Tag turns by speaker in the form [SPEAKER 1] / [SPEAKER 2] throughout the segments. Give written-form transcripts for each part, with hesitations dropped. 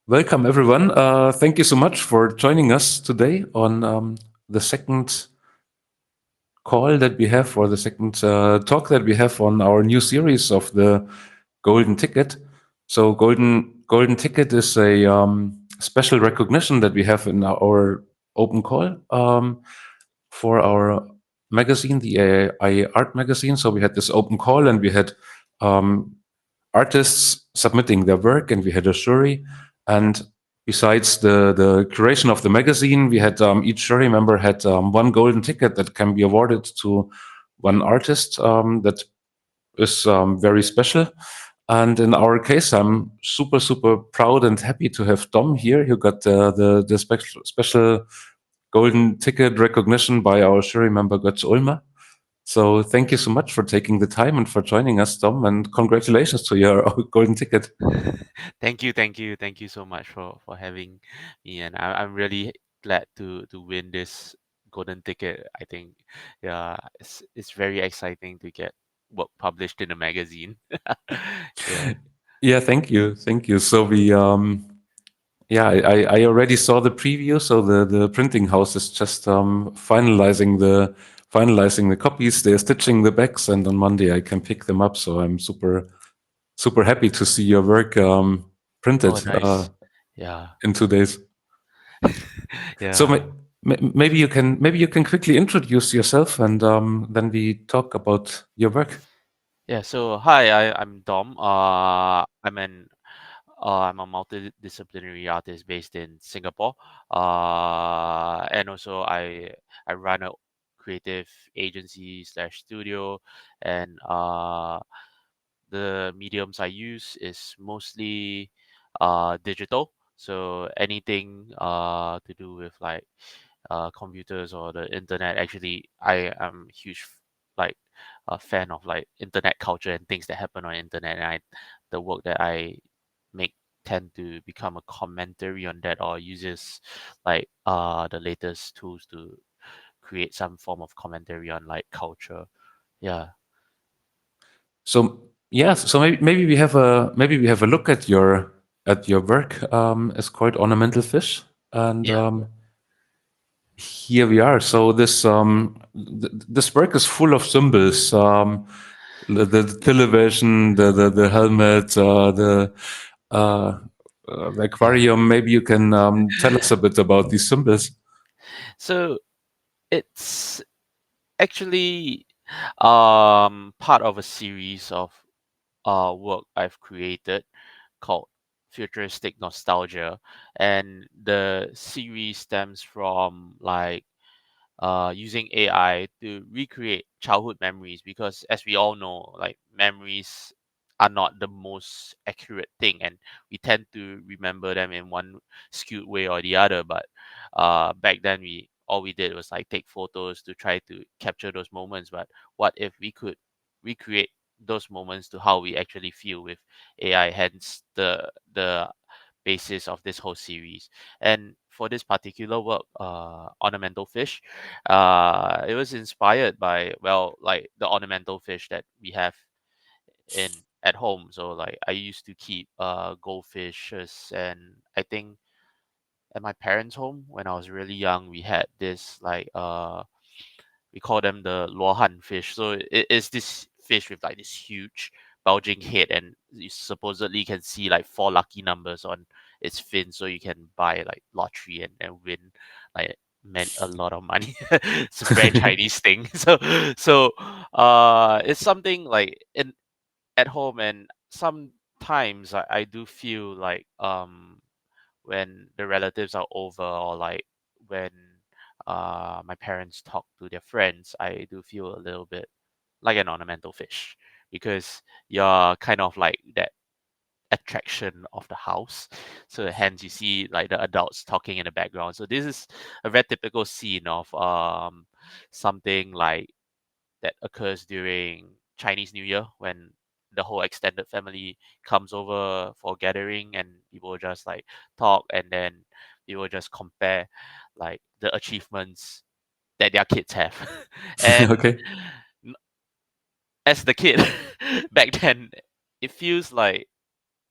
[SPEAKER 1] Welcome, everyone. Thank you so much for joining us today on the second call that we have, or the second talk that we have on our new series of the Golden Ticket. So, Golden Ticket is a special recognition that we have in our open call for our magazine, the AI Art magazine. So, we had this open call, and we had um, artists submitting their work, and we had a jury. And besides the curation of the magazine, we had each jury member had one golden ticket that can be awarded to one artist that is very special. And in our case, I'm super proud and happy to have Dom here, who got the special golden ticket recognition by our jury member Götz Ulmer. So thank you so much for taking the time and for joining us, Dom, and congratulations to your golden ticket.
[SPEAKER 2] Thank you so much for having me, and I'm really glad to win this golden ticket. I think, yeah, it's very exciting to get work published in a magazine. Yeah.
[SPEAKER 1] Yeah, thank you. So we yeah, I already saw the preview. So the printing house is just finalizing the copies. They're stitching the backs, and on Monday I can pick them up. So I'm super happy to see your work
[SPEAKER 2] Oh,
[SPEAKER 1] printed
[SPEAKER 2] nice. Yeah.
[SPEAKER 1] in 2 days. So
[SPEAKER 2] Yeah.
[SPEAKER 1] maybe you can quickly introduce yourself, and then we talk about your work.
[SPEAKER 2] Yeah. So hi, I'm Dom. I'm a multidisciplinary artist based in Singapore. And also I run a creative agency slash studio, and the mediums I use is mostly digital. So anything to do with like computers or the internet. Actually, I am huge like a fan of like internet culture and things that happen on internet. And the work that I make tend to become a commentary on that, or uses like the latest tools to create some form of commentary on like culture. Yeah.
[SPEAKER 1] So yes, so maybe we have a look at your work. It's called Ornamental Fish, and
[SPEAKER 2] Yeah.
[SPEAKER 1] here we are. So this work is full of symbols. The television, the helmet, uh, the
[SPEAKER 2] Yeah.
[SPEAKER 1] aquarium. Maybe you can tell us a bit about these symbols.
[SPEAKER 2] So it's actually part of a series of work I've created called Futuristic Nostalgia. And the series stems from like using AI to recreate childhood memories, because as we all know, like memories are not the most accurate thing, and we tend to remember them in one skewed way or the other. But back then, we all we did was like take photos to try to capture those moments. But what if we could recreate those moments to how we actually feel with AI? Hence the basis of this whole series. And for this particular work, Ornamental Fish, it was inspired by, well, like the ornamental fish that we have in at home. So like I used to keep goldfishes, and I think at my parents' home when I was really young, we had this like we call them the luohan fish. So it is this fish with like this huge bulging head, and you supposedly can see like four lucky numbers on its fin, so you can buy like lottery and win like meant a lot of money. It's a very Chinese thing. So it's something like in at home. And sometimes I do feel like when the relatives are over, or like when my parents talk to their friends, I do feel a little bit like an ornamental fish, because you're kind of like that attraction of the house. So hence you see like the adults talking in the background. So this is a very typical scene of something like that occurs during Chinese New Year, when the whole extended family comes over for gathering, and people just like talk, and then people just compare like the achievements that their kids have. And
[SPEAKER 1] Okay.
[SPEAKER 2] n- as the kid back then, it feels like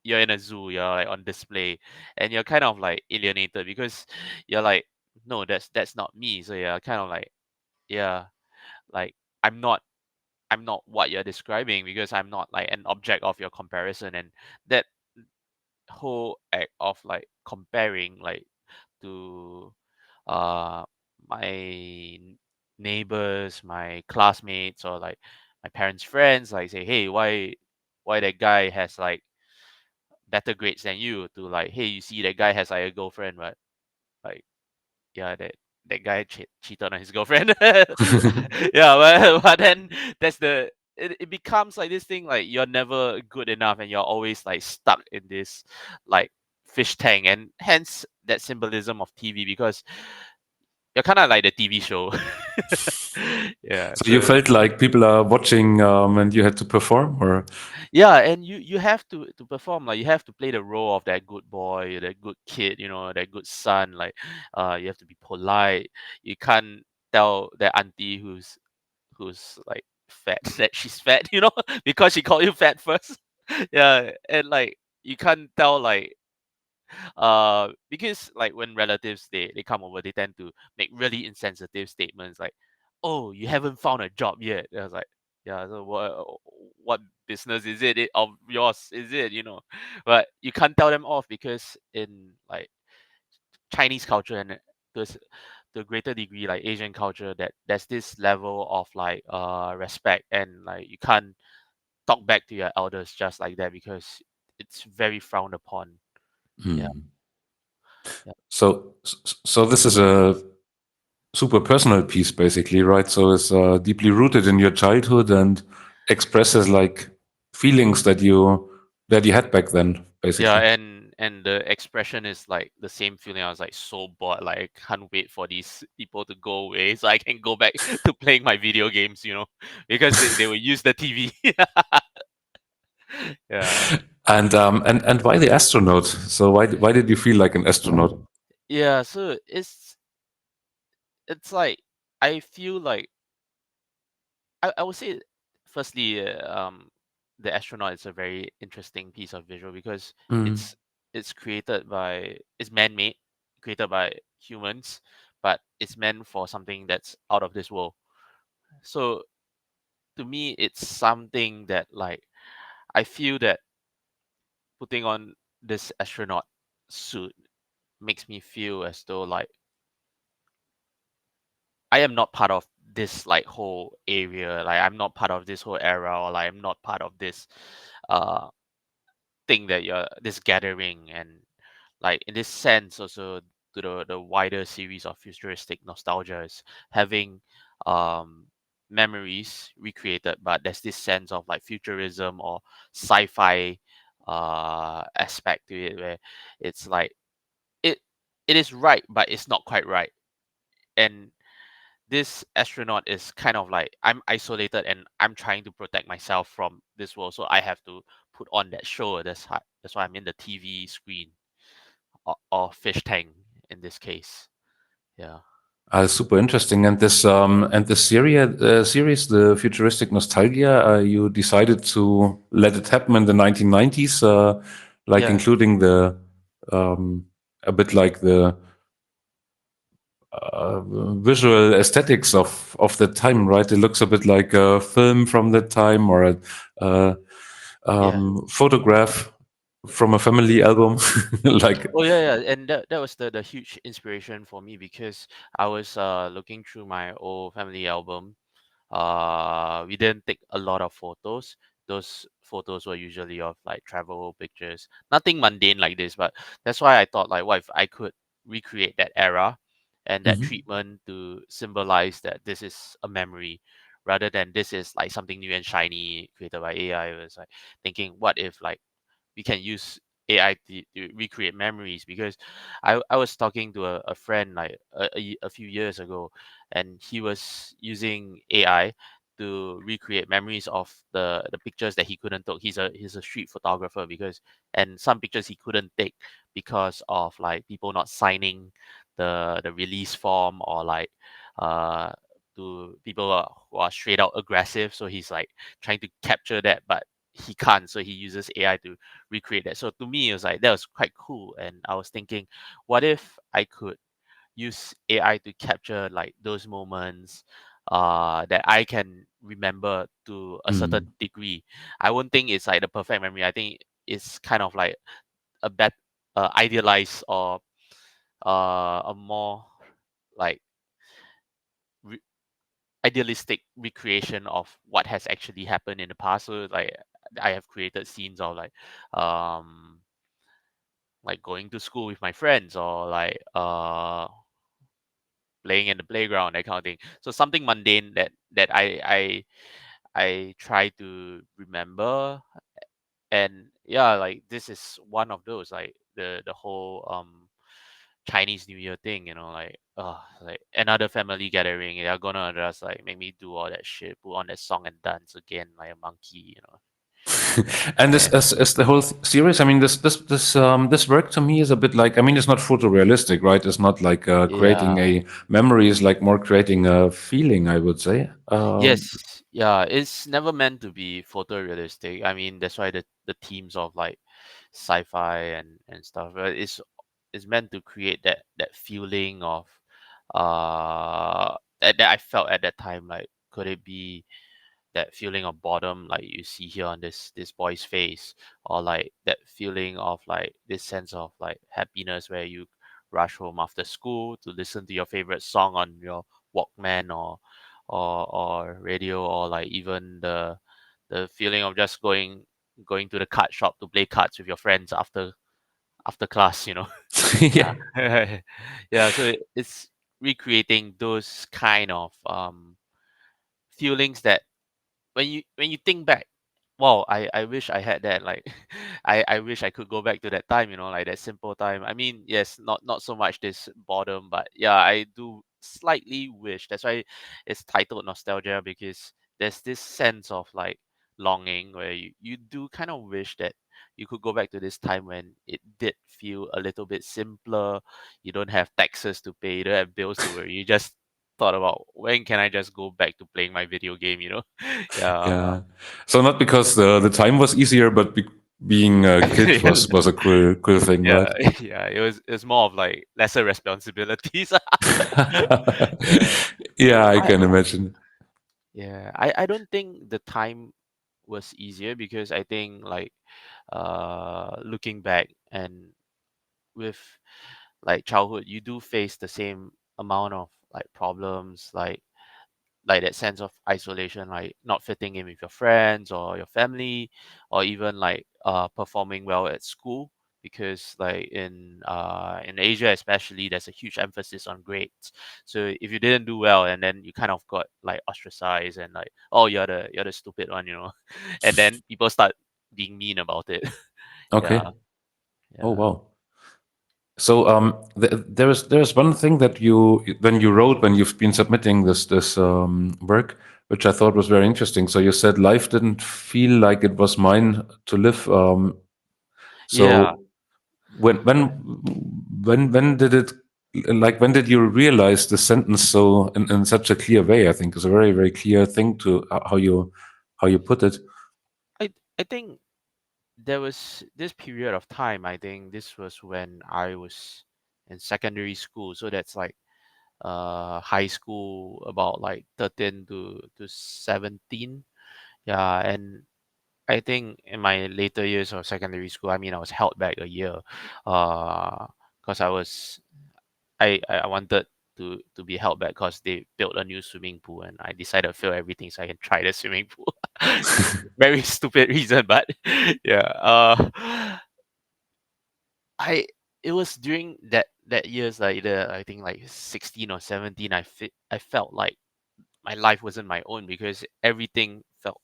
[SPEAKER 2] you're in a zoo, you're like on display, and you're kind of like alienated because you're like, no, that's not me. So you're kind of like, yeah, like I'm not what you're describing because I'm not like an object of your comparison. And that whole act of like comparing like to uh my neighbors, my classmates, or like my parents' friends, like say, hey, why that guy has like better grades than you, to like, hey, you see that guy has like a girlfriend, but like, yeah, that guy cheated on his girlfriend. Yeah, but then it becomes like this thing, like you're never good enough and you're always like stuck in this like fish tank, and hence that symbolism of TV, because you're kind of like the TV show. Yeah,
[SPEAKER 1] So you
[SPEAKER 2] so
[SPEAKER 1] felt like people are watching, and you had to perform, or
[SPEAKER 2] yeah, and you have to perform, like you have to play the role of that good boy, that good kid, that good son. Like you have to be polite. You can't tell that auntie who's like fat that she's fat, because she called you fat first. Yeah, and like you can't tell like because like when relatives they come over, they tend to make really insensitive statements like, oh, you haven't found a job yet. I was like, yeah, so what business is it of yours, is it, but you can't tell them off, because in like Chinese culture, and to a greater degree like Asian culture, that there's this level of like respect, and like you can't talk back to your elders just like that, because it's very frowned upon. Yeah,
[SPEAKER 1] Hmm.
[SPEAKER 2] yeah,
[SPEAKER 1] So this is a super personal piece, basically, right? So it's deeply rooted in your childhood and expresses like feelings that you had back then,
[SPEAKER 2] yeah,
[SPEAKER 1] basically.
[SPEAKER 2] and the expression is like the same feeling. I was like so bored, like I can't wait for these people to go away so I can go back to playing my video games, because they will use the TV. Yeah.
[SPEAKER 1] And why the astronaut? So why did you feel like an astronaut?
[SPEAKER 2] Yeah, so it's like I feel like I would say, firstly, the astronaut is a very interesting piece of visual, because
[SPEAKER 1] Mm.
[SPEAKER 2] it's it's man-made, created by humans, but it's meant for something that's out of this world. So to me, it's something that like I feel that putting on this astronaut suit makes me feel as though like I am not part of this like whole area, like I'm not part of this whole era, or like I'm not part of this uh thing that you're this gathering. And like in this sense also, to the wider series of futuristic nostalgia, is having um memories recreated, but there's this sense of like futurism or sci-fi aspect to it, where it's like it it is right, but it's not quite right. And this astronaut is kind of like, I'm isolated and I'm trying to protect myself from this world, so I have to put on that show. That's why I'm in the TV screen, or fish tank in this case. Yeah.
[SPEAKER 1] Super interesting. And this series, the futuristic nostalgia, you decided to let it happen in the 1990s, like
[SPEAKER 2] Yeah.
[SPEAKER 1] including the um, a bit like the visual aesthetics of that time, right? It looks a bit like a film from that time, or a
[SPEAKER 2] Yeah.
[SPEAKER 1] photograph from a family album, like.
[SPEAKER 2] Oh yeah, yeah, and that was the huge inspiration for me, because I was looking through my old family album. We didn't take a lot of photos. Those photos were usually of like travel pictures, nothing mundane like this. But that's why I thought, like, what if I could recreate that era and that
[SPEAKER 1] Mhm.
[SPEAKER 2] treatment to symbolize that this is a memory, rather than this is like something new and shiny created by AI. It was like thinking, what if like we can use AI to recreate memories, because I was talking to a friend like a few years ago, and he was using AI to recreate memories of the pictures that he couldn't take. He's a street photographer, because and some pictures he couldn't take because of like people not signing the release form, or like uh to people who are straight out aggressive. So he's like trying to capture that, but he can't, so he uses AI to recreate that. So to me, it was like that was quite cool, and I was thinking, what if I could use AI to capture like those moments that I can remember to a certain
[SPEAKER 1] Mm.
[SPEAKER 2] degree. I won't think it's like the perfect memory. I think it's kind of like a bet idealized or a more like re- idealistic recreation of what has actually happened in the past. So like I have created scenes of um like going to school with my friends, or like playing in the playground, that kind of thing. So something mundane that I try to remember. And yeah, like this is one of those, like the whole Chinese New Year thing, like another family gathering. They're gonna just like make me do all that shit, put on that song and dance again like a monkey.
[SPEAKER 1] And this
[SPEAKER 2] Yeah.
[SPEAKER 1] as the whole series, I mean, this work to me is a bit like, I mean, it's not photorealistic, right? It's not like creating
[SPEAKER 2] Yeah.
[SPEAKER 1] a memory, it's like more creating a feeling, I would say.
[SPEAKER 2] Yes. Yeah. It's never meant to be photorealistic. I mean, that's why the themes of like sci-fi and stuff, right? It's meant to create that feeling of that I felt at that time. Like, could it be that feeling of boredom like you see here on this boy's face, or like that feeling of like this sense of like happiness where you rush home after school to listen to your favorite song on your Walkman, or radio, or like even the feeling of just going to the card shop to play cards with your friends after class.
[SPEAKER 1] Yeah.
[SPEAKER 2] Yeah. Yeah, so it's recreating those kind of feelings that when you think back, wow, I wish I had that. Like, I wish I could go back to that time, like that simple time. I mean, yes, not so much this boredom, but yeah, I do slightly wish. That's why it's titled nostalgia, because there's this sense of like longing where you do kind of wish that you could go back to this time when it did feel a little bit simpler. You don't have taxes to pay, you don't have bills to worry. You just thought about when can I just go back to playing my video game. Yeah.
[SPEAKER 1] Yeah. So not because the time was easier, but being a kid was a cool thing, right?
[SPEAKER 2] Yeah, yeah. It was more of like lesser responsibilities. Yeah.
[SPEAKER 1] Yeah, I
[SPEAKER 2] I
[SPEAKER 1] can imagine.
[SPEAKER 2] yeah. I don't think the time was easier, because I think like looking back, and with like childhood, you do face the same amount of like problems, like that sense of isolation, like not fitting in with your friends or your family, or even like performing well at school, because like in Asia especially, there's a huge emphasis on grades. So if you didn't do well, and then you kind of got like ostracized, and like, oh, you're the stupid one. And then people start being mean about it.
[SPEAKER 1] Okay.
[SPEAKER 2] Yeah.
[SPEAKER 1] Oh
[SPEAKER 2] Yeah.
[SPEAKER 1] wow. So there's one thing that you wrote when you've been submitting this work, which I thought was very interesting. So you said life didn't feel like it was mine to live.
[SPEAKER 2] Yeah.
[SPEAKER 1] So when when when did it, like, when did you realize the sentence so in such a clear way? I think is a very clear thing to how you put it.
[SPEAKER 2] I think there was this period of time. I think this was when I was in secondary school. So that's like high school, about like 13 to 17. Yeah. And I think in my later years of secondary school, I mean, I was held back a year, because I wanted to be held back because they built a new swimming pool, and I decided to fail everything so I can try the swimming pool. Very stupid reason, but yeah. I It was during that years, like the I think like 16 or 17. I felt like my life wasn't my own, because everything felt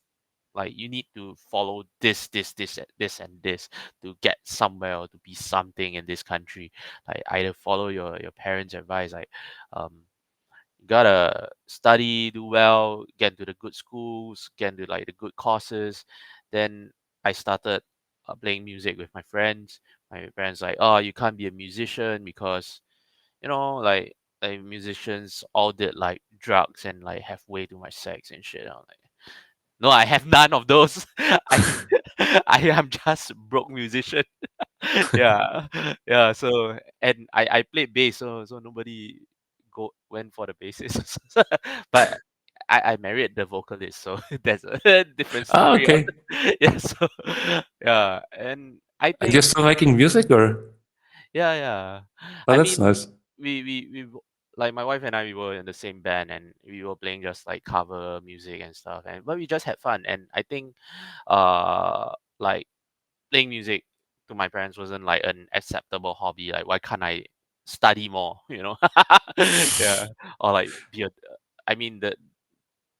[SPEAKER 2] like you need to follow this and this to get somewhere, or to be something in this country. Like, either follow your parents' advice, like um you gotta study, do well, get into the good schools, get into like the good courses. Then I started playing music with my friends. My parents like, oh, you can't be a musician because musicians all did like drugs and like have way too much sex and shit. I'm like, No, I have none of those. I I am just broke musician. Yeah, yeah. So and I played bass, so nobody went for the bassist. But I married the vocalist, so that's a different
[SPEAKER 1] Ah,
[SPEAKER 2] story.
[SPEAKER 1] okay.
[SPEAKER 2] Yeah, so yeah, and I
[SPEAKER 1] And you're
[SPEAKER 2] think
[SPEAKER 1] still making music, or?
[SPEAKER 2] yeah, yeah.
[SPEAKER 1] Oh,
[SPEAKER 2] I
[SPEAKER 1] that's
[SPEAKER 2] mean,
[SPEAKER 1] nice.
[SPEAKER 2] like my wife and I, we were in the same band, and we were playing just like cover music and stuff, and but we just had fun. And I think, like playing music to my parents wasn't like an acceptable hobby. Like, why can't I study more? You know? Yeah, or like be a. I mean,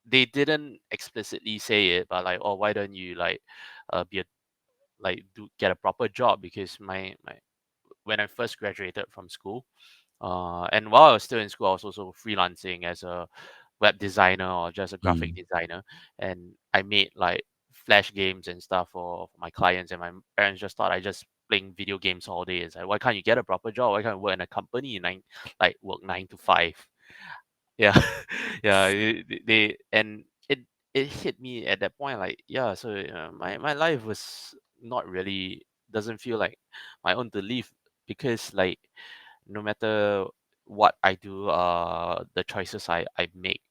[SPEAKER 2] they didn't explicitly say it, but like, oh, why don't you like, be a like do get a proper job? Because my when I first graduated from school, and while I was still in school, I was also freelancing as a web designer or just a graphic
[SPEAKER 1] Mm.
[SPEAKER 2] designer, and I made like flash games and stuff for my clients. And my parents just thought I just playing video games all day. It's like, why can't you get a proper job? Why can't you work in a company like work 9 to 5? Yeah, yeah. And it hit me at that point. Like, yeah, so my life was not really doesn't feel like my own to live, because like no matter what I do, the choices I make,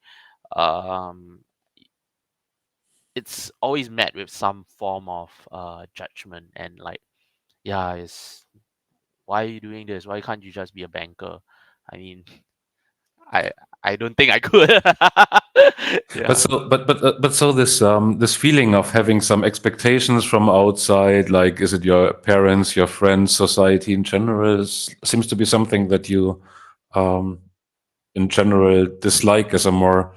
[SPEAKER 2] um, it's always met with some form of judgment. And like, yeah, it's why are you doing this? Why can't you just be a banker? I mean, I I don't think I could.
[SPEAKER 1] But
[SPEAKER 2] Yeah.
[SPEAKER 1] so this feeling of having some expectations from outside, like is it your parents, your friends, society in general, seems to be something that you um, in general dislike as a more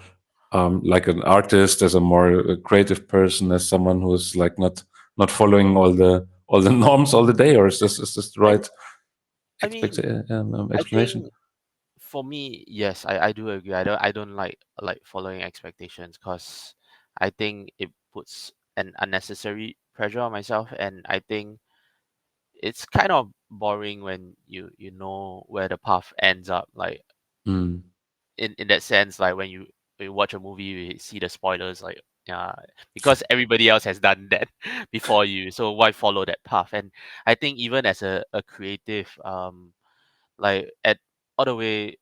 [SPEAKER 1] like an artist, as a more creative person, as someone who's like not following all the norms all the day, or is this the
[SPEAKER 2] I
[SPEAKER 1] right
[SPEAKER 2] I mean, I
[SPEAKER 1] explanation?
[SPEAKER 2] think for me, yes, I do agree. I don't like following expectations, because I think it puts an unnecessary pressure on myself. And I think it's kind of boring when you know where the path ends up. Like,
[SPEAKER 1] Mm.
[SPEAKER 2] in that sense, like when you watch a movie, you see the spoilers, like, yeah, because everybody else has done that before you, so why follow that path? And I think even as a creative, like at all the way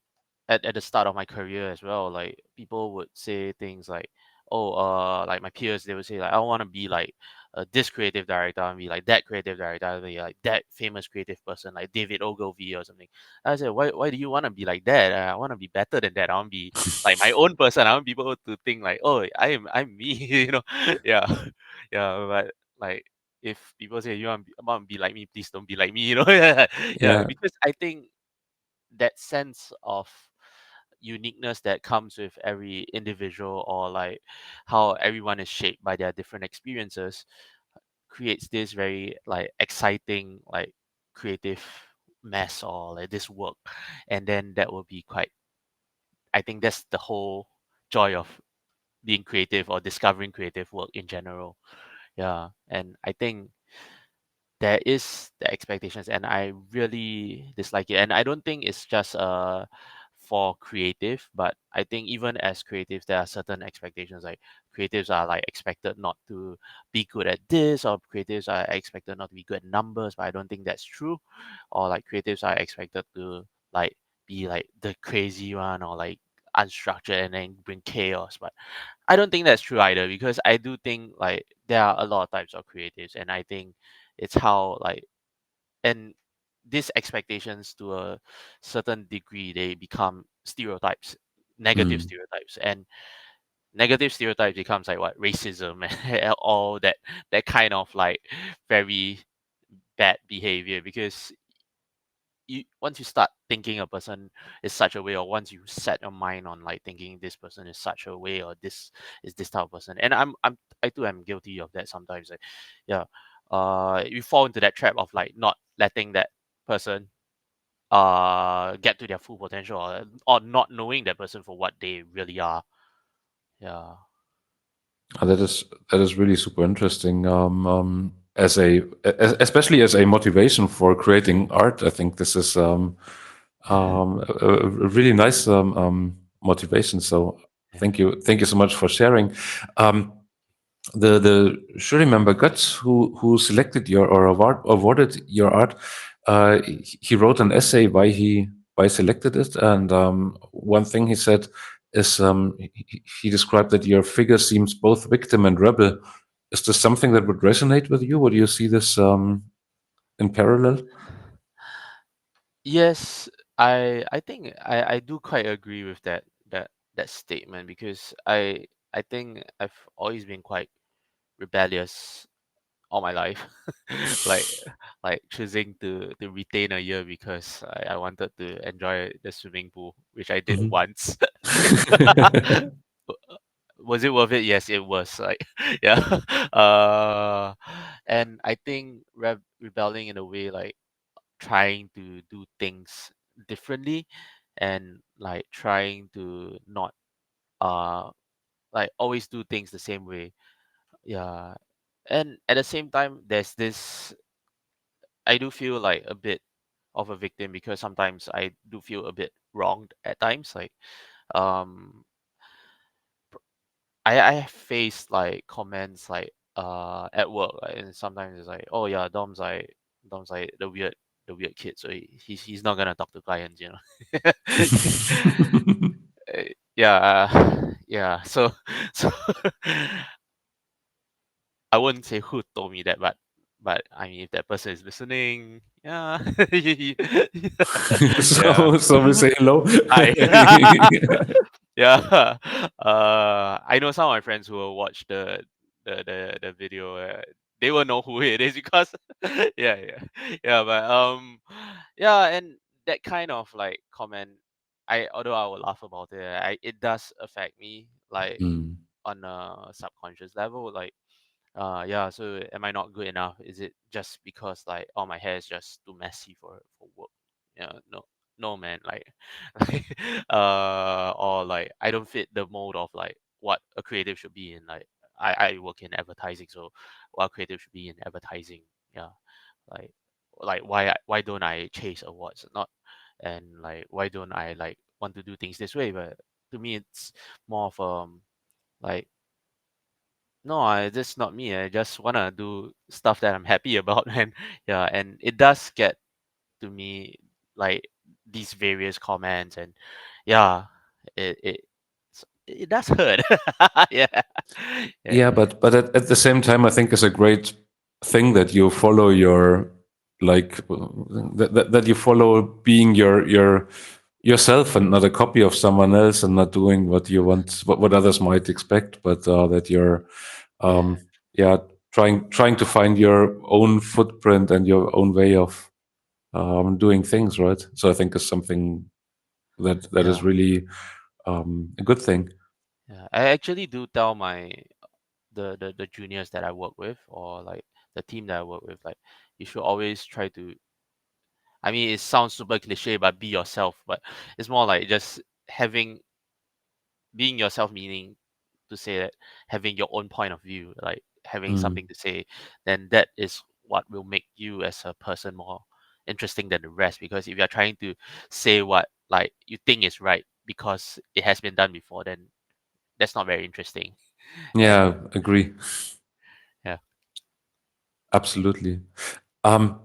[SPEAKER 2] at the start of my career as well, like people would say things like, oh, like my peers, they would say like, I want to be like this creative director, I want to be like that creative director, I want to be like that famous creative person, like David Ogilvy or something. I said, why do you want to be like that? I want to be better than that. I want to be like my own person. I want people to think like, oh, I'm me. Yeah. Yeah, but like, if people say you want to be like me, please don't be like me. Yeah,
[SPEAKER 1] Yeah.
[SPEAKER 2] because I think that sense of uniqueness that comes with every individual, or like how everyone is shaped by their different experiences, creates this very like exciting, like creative mess, or like this work. And then that will be quite, I think that's the whole joy of being creative or discovering creative work in general. Yeah, and I think there is the expectations, and I really dislike it. And I don't think it's just for creative, but I think even as creatives there are certain expectations. Like, creatives are like expected not to be good at this, or creatives are expected not to be good at numbers, but I don't think that's true. Or like, creatives are expected to like be like the crazy one, or like unstructured and then bring chaos. But I don't think that's true either, because I do think like there are a lot of types of creatives, and I think it's how like, and these expectations to a certain degree, they become stereotypes, negative
[SPEAKER 1] Mm.
[SPEAKER 2] stereotypes. And negative stereotypes becomes like what, racism and all that kind of like very bad behavior. Because you, once you start thinking a person is such a way, or once you set your mind on like thinking this person is such a way, or this is this type of person. And I too am guilty of that sometimes. Like, yeah, you fall into that trap of like not letting that person get to their full potential, or not knowing that person for what they really are. Yeah.
[SPEAKER 1] That is really super interesting. As especially as a motivation for creating art, I think this is a really nice motivation. So
[SPEAKER 2] Yeah.
[SPEAKER 1] thank you so much for sharing. Um, the jury member Guts, who selected your or awarded your art, he wrote an essay why selected it, and one thing he said is he described that your figure seems both victim and rebel. Is this something that would resonate with you? Would you see this in parallel?
[SPEAKER 2] Yes, I think I do quite agree with that statement, because I think I've always been quite rebellious all my life. like like choosing to retain a year because I wanted to enjoy the swimming pool, which I did
[SPEAKER 1] Mhm.
[SPEAKER 2] once. Was it worth it? Yes, it was. Like, yeah. And I think rebelling in a way, like trying to do things differently, and like trying to not uh like always do things the same way. Yeah. And at the same time, there's this, I do feel like a bit of a victim, because sometimes I do feel a bit wronged at times. Like, um I have faced like comments like at work, like, and sometimes it's like, oh yeah, Dom's like the weird kid, so he's not gonna talk to clients, you know. Yeah, yeah. So so I wouldn't say who told me that, but I mean, if that person is listening, yeah, yeah.
[SPEAKER 1] So we say hello.
[SPEAKER 2] Hi. Yeah. I know some of my friends who will watch the video. They will know who it is, because yeah, yeah, yeah. But yeah, and that kind of like comment, although I will laugh about it, it does affect me, like
[SPEAKER 1] Mm.
[SPEAKER 2] on a subconscious level. Like, yeah. So am I not good enough? Is it just because like, oh, my hair is just too messy for work? Yeah, no, no, man. Like, like, or like I don't fit the mold of like what a creative should be in. Like, I work in advertising, so what a creative should be in advertising. Yeah, like why don't I chase awards? Not, and like why don't I like want to do things this way? But to me, it's more of like, no, that's not me. I just wanna do stuff that I'm happy about, and yeah, and it does get to me, like these various comments, and yeah, it does hurt. Yeah, yeah,
[SPEAKER 1] Yeah, but at the same time, I think it's a great thing that you follow your like that you follow being your yourself and not a copy of someone else and not doing what you want what others might expect, but that you're um, yeah trying to find your own footprint and your own way of doing things, right? So I think it's something that is
[SPEAKER 2] yeah,
[SPEAKER 1] really a good thing.
[SPEAKER 2] yeah. I actually do tell my the juniors that I work with, or like the team that I work with, like you should always try to. I mean, it sounds super cliche, but be yourself. But it's more like just having being yourself, meaning to say that having your own point of view, like having
[SPEAKER 1] Mm.
[SPEAKER 2] something to say, then that is what will make you as a person more interesting than the rest. Because if you're trying to say what like you think is right because it has been done before, then that's not very interesting. Yeah,
[SPEAKER 1] Yeah, agree.
[SPEAKER 2] yeah,
[SPEAKER 1] Absolutely. Um,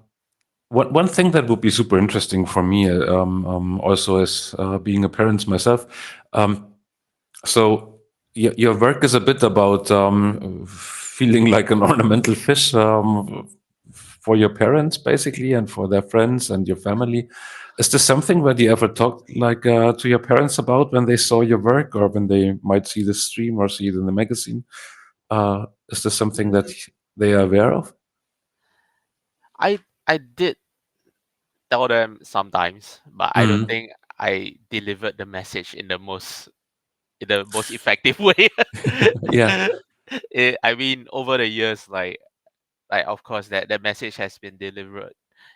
[SPEAKER 1] one thing that would be super interesting for me, also as being a parent myself. Um, so your work is a bit about feeling like an ornamental fish for your parents, basically, and for their friends and your family. Is this something that you ever talked like to your parents about when they saw your work, or when they might see the stream or see it in the magazine? Is this something that
[SPEAKER 2] mm,
[SPEAKER 1] they are aware of?
[SPEAKER 2] I did tell them sometimes, but I don't
[SPEAKER 1] Mm.
[SPEAKER 2] think I delivered the message in the most effective way.
[SPEAKER 1] Yeah.
[SPEAKER 2] I mean, over the years, like of course that message has been delivered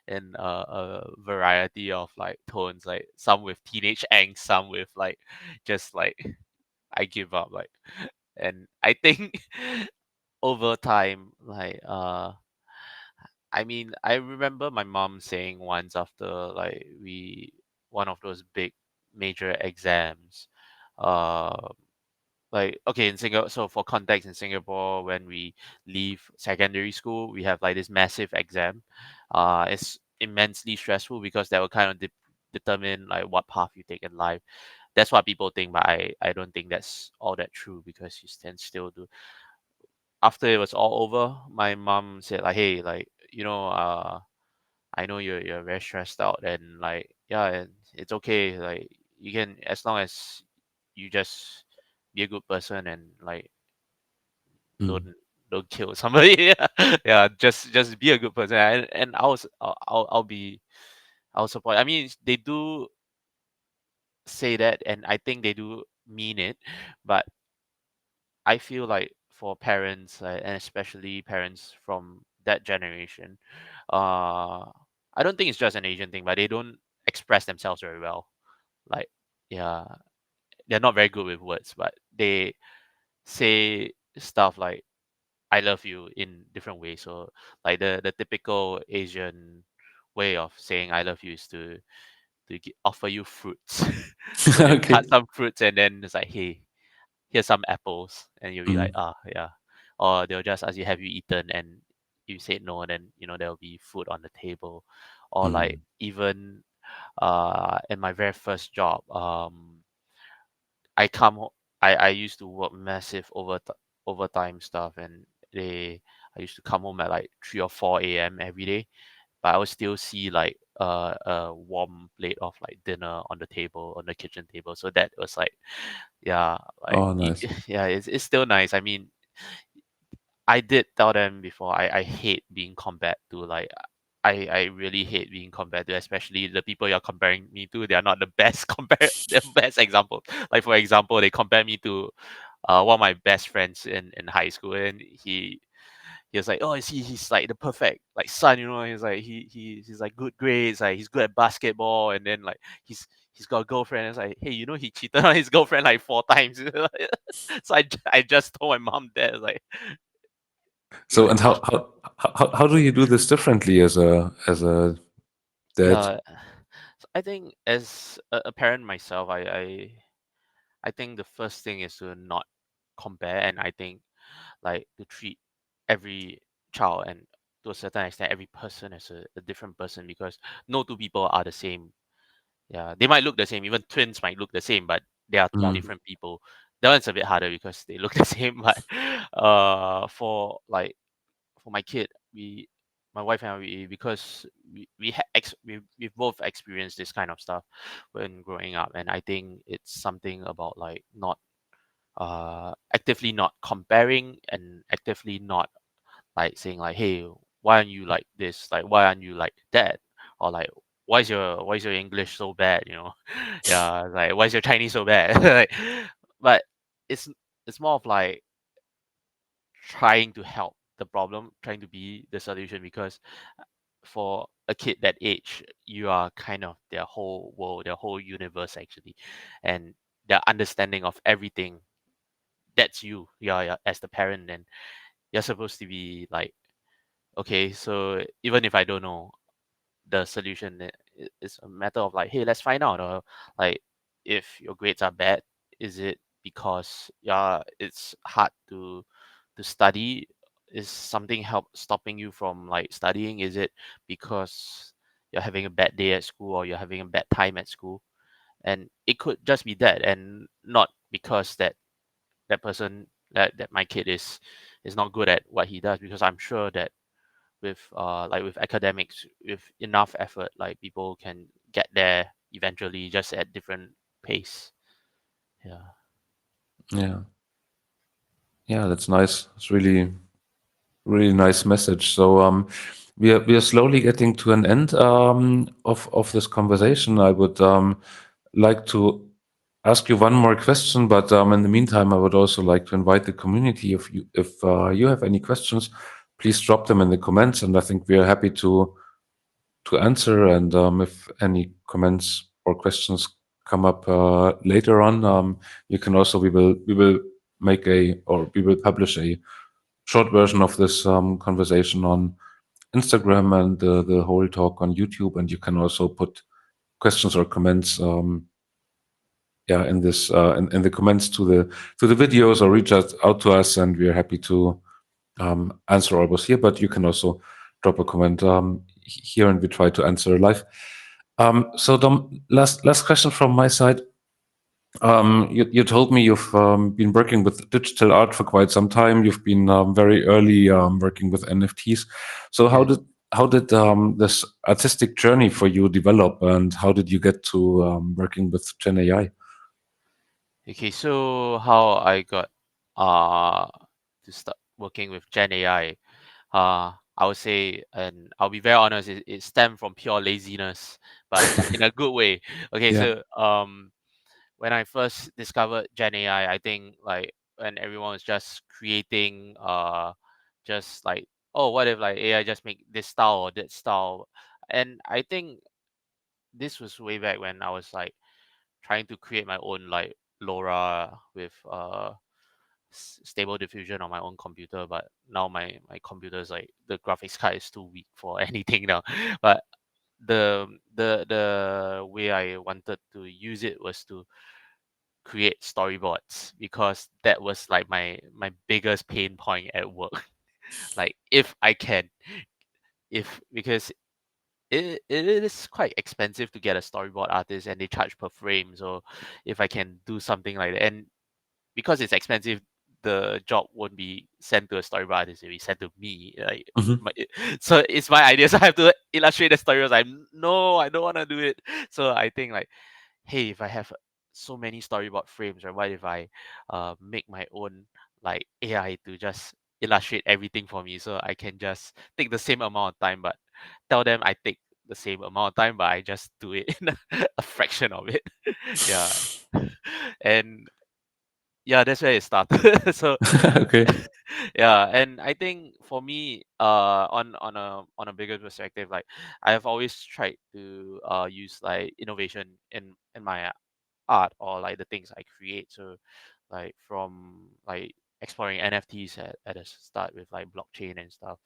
[SPEAKER 2] in a variety of like tones, like some with teenage angst, some with like just like I give up, like. And I think over time, like I mean, I remember my mom saying once, after like we one of those big major exams, uh like, okay, in Singapore, so for context, in Singapore, when we leave secondary school, we have like this massive exam. It's immensely stressful because that will kind of determine like what path you take in life. That's what people think, but I don't think that's all that true, because you can still do. After it was all over, my mom said like, hey, like, I know you're very stressed out, and like, yeah, and it's okay. Like, you can, as long as you just be a good person and like
[SPEAKER 1] Mm.
[SPEAKER 2] don't don't kill somebody. Yeah, just be a good person, and I'll support. I mean, they do say that, and I think they do mean it, but I feel like for parents, and especially parents from that generation, uh, I don't think it's just an Asian thing, but they don't express themselves very well. Like, yeah, they're not very good with words, but they say stuff like "I love you" in different ways. So, like the typical Asian way of saying "I love you" is to offer you fruits. So they'll cut
[SPEAKER 1] Okay.
[SPEAKER 2] some fruits, and then it's like, hey, here's some apples, and you'll be like,
[SPEAKER 1] Mm.
[SPEAKER 2] ah, yeah. Or they'll just ask you, have you eaten, and you said no, and then there'll be food on the table. Or like,
[SPEAKER 1] Mm.
[SPEAKER 2] even in my very first job, I come ho- I used to work massive overtime stuff, and I used to come home at like 3 or 4 a.m. every day, but I would still see like a warm plate of like dinner on the table, on the kitchen table. So that was like, yeah, like
[SPEAKER 1] Oh, nice.
[SPEAKER 2] yeah, it's still nice. I mean, I did tell them before, I hate being compared to, like, I really hate being compared to, especially the people you're comparing me to. They are not the best the best example. Like, for example, they compare me to one of my best friends in high school, and he was like, oh, is he's like the perfect like son, he's like he's like good grades, like he's good at basketball, and then like he's got a girlfriend. It's like, hey, he cheated on his girlfriend like 4 times. So I just told my mom that, like,
[SPEAKER 1] So, and
[SPEAKER 2] you
[SPEAKER 1] how do you do this differently as a dad?
[SPEAKER 2] yeah. So I think, as a parent myself, I think the first thing is to not compare, and I think, like, to treat every child, and to a certain extent every person, as a different person, because no two people are the same. Yeah, they might look the same, even twins might look the same, but they are two
[SPEAKER 1] Mm.
[SPEAKER 2] different people. That one's a bit harder because they look the same, but for my kid, my wife and I, because we've both experienced this kind of stuff when growing up, and I think it's something about like not actively not comparing, and actively not like saying like, hey, why aren't you like this, like why aren't you like that, or like, why is your English so bad, yeah, like, why is your Chinese so bad? Like, but it's it's more of like trying to help the problem, trying to be the solution, because for a kid that age, you are kind of their whole world, their whole universe, actually, and their understanding of everything. That's you. Yeah, as the parent, then you're supposed to be like, okay, so even if I don't know the solution, it's a matter of like, hey, let's find out. Or like, if your grades are bad, is it because, yeah, it's hard to study? Is something help stopping you from like studying? Is it because you're having a bad day at school, or you're having a bad time at school? And it could just be that, and not because that person, that my kid is not good at what he does, because I'm sure that with like with academics, with enough effort, like, people can get there eventually, just at different pace. Yeah.
[SPEAKER 1] Yeah, yeah, that's nice. It's really nice message. So we are slowly getting to an end of this conversation. I would like to ask you one more question, but in the meantime, I would also like to invite the community. If you have any questions, please drop them in the comments, and I think we are happy to answer. And if any comments or questions come up later on, you can also we will make a or we will publish a short version of this conversation on Instagram and the whole talk on YouTube. And you can also put questions or comments yeah, in this in the comments to the videos, or reach out to us, and we are happy to answer all those here. But you can also drop a comment here, and we try to answer live. So Dom, last question from my side. You told me you've been working with digital art for quite some time. You've been very early working with NFTs. So
[SPEAKER 2] Yeah.
[SPEAKER 1] how did this artistic journey for you develop, and how did you get to working with Gen AI?
[SPEAKER 2] Okay, so how I got uh to start working with Gen AI, I would say, and I'll be very honest, it stemmed from pure laziness, but in a good way. Okay,
[SPEAKER 1] Yeah.
[SPEAKER 2] so when I first discovered Gen AI, I think like when everyone was just creating just like, oh, what if like AI just make this style or that style? And I think this was way back when I was like trying to create my own like LoRa with stable diffusion on my own computer, but now my computer is like the graphics card is too weak for anything now. But the way I wanted to use it was to create storyboards, because that was like my biggest pain point at work. Like if I can, if because it is quite expensive to get a storyboard artist, and they charge per frame. So if I can do something like that, and because it's expensive, the job won't be sent to a storyboard artist, it'll be sent to me. Like
[SPEAKER 1] Hmm.
[SPEAKER 2] so it's my idea. So I have to illustrate the story. I was like, no, I don't want to do it. So I think like, hey, if I have so many storyboard frames, right, what if I make my own like AI to just illustrate everything for me, so I can just take the same amount of time, but tell them I take the same amount of time, but I just do it in a fraction of it. Yeah. And yeah, that's where it started. So
[SPEAKER 1] Okay.
[SPEAKER 2] yeah, and I think for me, on a bigger perspective, like I have always tried to use like innovation in my art, or like the things I create. So like from like exploring NFTs at the start with like blockchain and stuff,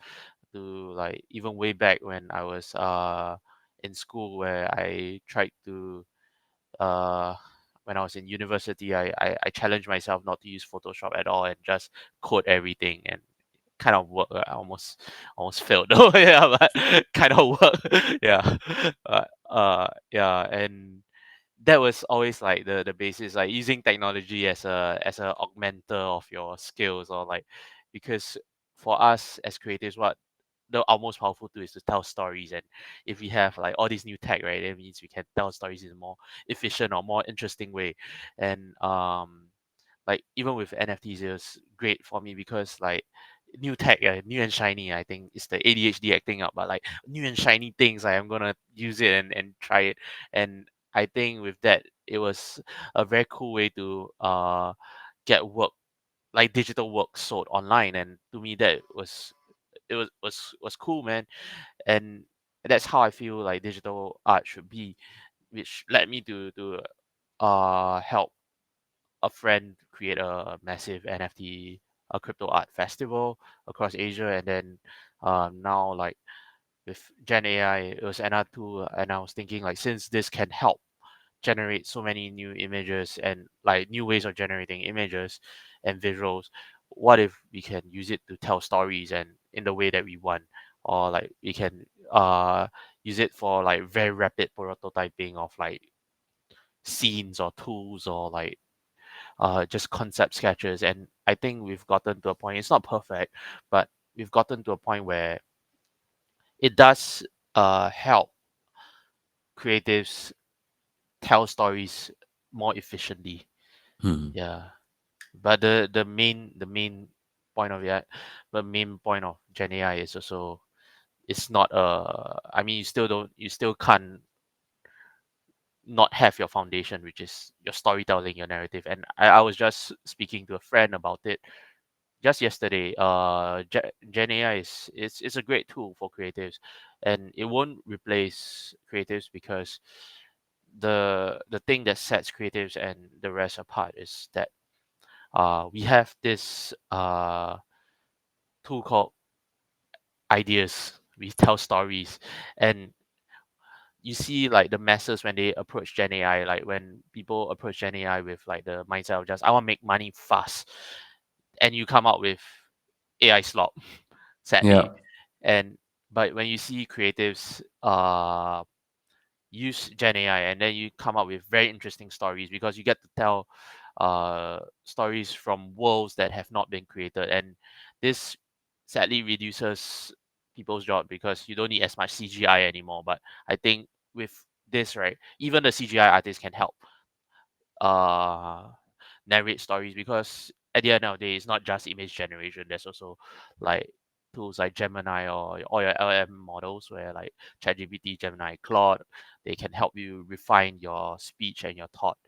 [SPEAKER 2] to like even way back when I was in school, where I tried to uh when I was in university, I challenged myself not to use Photoshop at all and just code everything, and kind of work. I almost failed though. Yeah, but kind of work. Yeah. Yeah, and that was always like the basis, like using technology as a augmenter of your skills, or like, because for us as creatives, what our most powerful tool is to tell stories. And if we have like all these new tech, right, that means we can tell stories in a more efficient or more interesting way. And like even with NFTs, it was great for me because like new tech, new and shiny. I think it's the ADHD acting up, but like new and shiny things, I'm gonna use it and try it. And I think with that, it was a very cool way to get work, like digital work, sold online. And to me, that was cool, man. And that's how I feel like digital art should be, which led me to help a friend create a massive NFT, a crypto art festival across Asia. And then now like with Gen AI, it was another tool. And I was thinking like, since this can help generate so many new images and like new ways of generating images and visuals, what if we can use it to tell stories and in the way that we want? Or like we can use it for like very rapid prototyping of like scenes or tools, or like just concept sketches. And I think we've gotten to a point, it's not perfect, but we've gotten to a point where it does help creatives tell stories more efficiently.
[SPEAKER 1] Hmm.
[SPEAKER 2] Yeah. But the main point of it, the main point of Gen AI is also, it's not I mean, you still can't not have your foundation, which is your storytelling, your narrative. And I was just speaking to a friend about it just yesterday. Gen AI it's a great tool for creatives, and it won't replace creatives, because the thing that sets creatives and the rest apart is that we have this tool called ideas. We tell stories, and you see like the masses when they approach Gen AI, like when people approach Gen AI with like the mindset of just I want to make money fast, and you come out with AI slop,
[SPEAKER 1] Yeah.
[SPEAKER 2] sadly. And but when you see creatives use Gen AI and then you come up with very interesting stories because you get to tell stories from worlds that have not been created, and this sadly reduces people's job because you don't need as much CGI anymore. But I think with this, right, even the CGI artists can help uh narrate stories, because at the end of the day it's not just image generation. There's also like tools like Gemini or your LM models where like ChatGPT, Gemini, Claude, they can help you refine your speech and your thought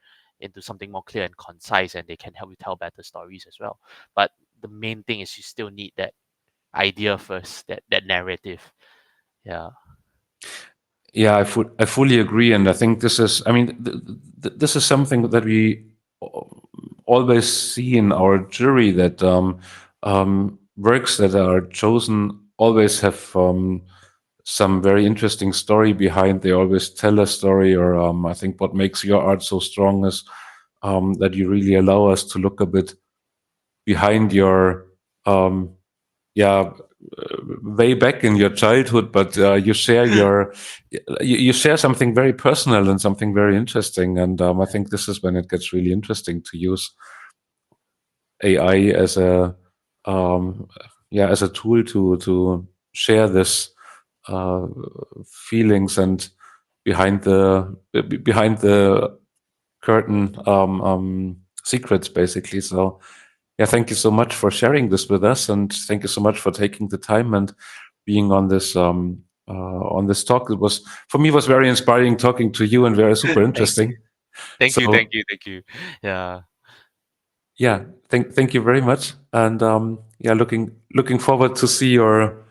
[SPEAKER 2] into something more clear and concise, and they can help you tell better stories as well. But the main thing is you still need that idea first, that narrative. Yeah.
[SPEAKER 1] Yeah, I fully agree, and I think this is. I mean, this is something that we always see in our jury, that works that are chosen always have some very interesting story behind. They always tell a story, or I think what makes your art so strong is that you really allow us to look a bit behind your yeah way back in your childhood, but you share you share something very personal and something very interesting, and I think this is when it gets really interesting to use AI as a um, as a tool to share this uh, feelings and behind the curtain secrets, basically. So yeah, thank you so much for sharing this with us, and thank you so much for taking the time and being on this talk. It was, for me, was very inspiring talking to you, and very super
[SPEAKER 2] Thank you.
[SPEAKER 1] interesting.
[SPEAKER 2] Thank you.
[SPEAKER 1] So
[SPEAKER 2] Thank you. Thank you. Yeah.
[SPEAKER 1] yeah, thank you very much, and yeah, looking forward to see your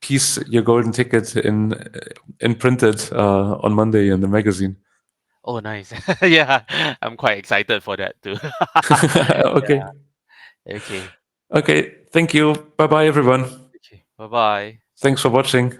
[SPEAKER 1] piece, your golden ticket in printed on Monday in the magazine.
[SPEAKER 2] Oh, nice. Yeah, I'm quite excited for that too.
[SPEAKER 1] Okay,
[SPEAKER 2] Okay.
[SPEAKER 1] okay, thank you. Bye bye, everyone.
[SPEAKER 2] Okay. Bye bye.
[SPEAKER 1] Thanks for watching.